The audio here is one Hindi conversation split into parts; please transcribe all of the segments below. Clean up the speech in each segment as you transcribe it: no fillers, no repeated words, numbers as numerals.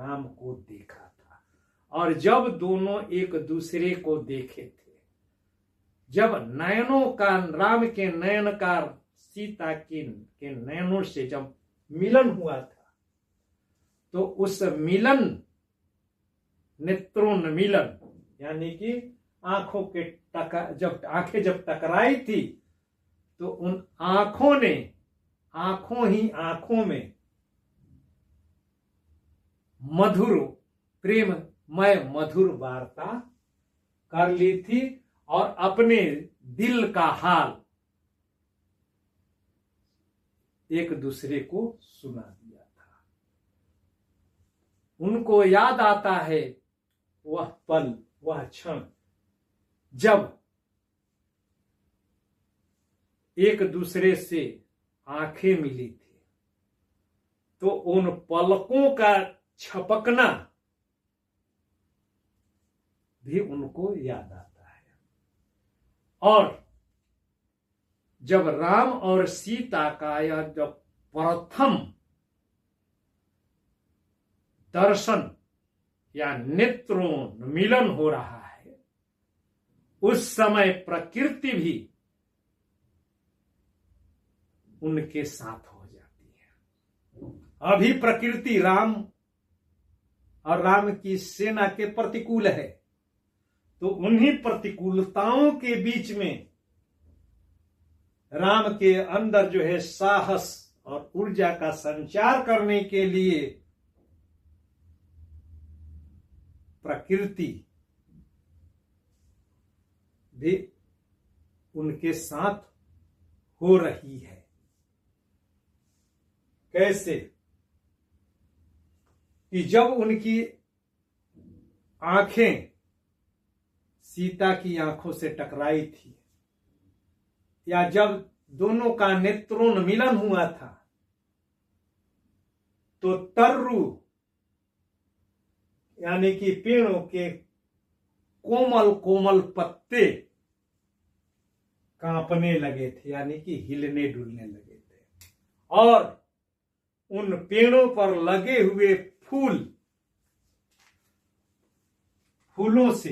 राम को देखा था। और जब दोनों एक दूसरे को देखे थे, जब नयनों का, राम के नयन का सीता के नयनों से जब मिलन हुआ था, तो उस मिलन, नेत्रों मिलन, यानी कि आंखों के जब आंखें जब टकराई थी, तो उन आंखों ने आंखों में मधुर, प्रेममय मधुर वार्ता कर ली थी और अपने दिल का हाल एक दूसरे को सुना दिया था। उनको याद आता है वह पल, वह क्षण जब एक दूसरे से आंखें मिली थी, तो उन पलकों का छपकना भी उनको याद आता है। और जब राम और सीता का यह जब प्रथम दर्शन या नेत्रों मिलन हो रहा है, उस समय प्रकृति भी उनके साथ हो जाती है। अभी प्रकृति राम और राम की सेना के प्रतिकूल है, तो उन्हीं प्रतिकूलताओं के बीच में राम के अंदर जो है साहस और ऊर्जा का संचार करने के लिए प्रकृति भी उनके साथ हो रही है। कैसे कि जब उनकी आंखें सीता की आंखों से टकराई थी, या जब दोनों का नेत्रों मिलन हुआ था, तो तर्रु यानी कि पेड़ों के कोमल कोमल पत्ते कांपने लगे थे, यानी कि हिलने डुलने लगे थे। और उन पेड़ों पर लगे हुए फूलों से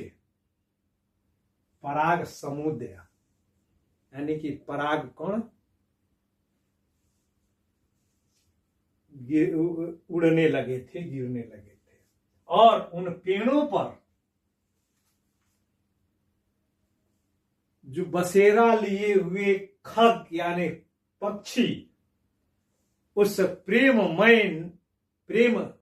पराग समुद्र, यानी कि पराग कण उड़ने लगे थे, गिरने लगे थे। और उन पेड़ों पर जो बसेरा लिए हुए खग यानी पक्षी उस प्रेम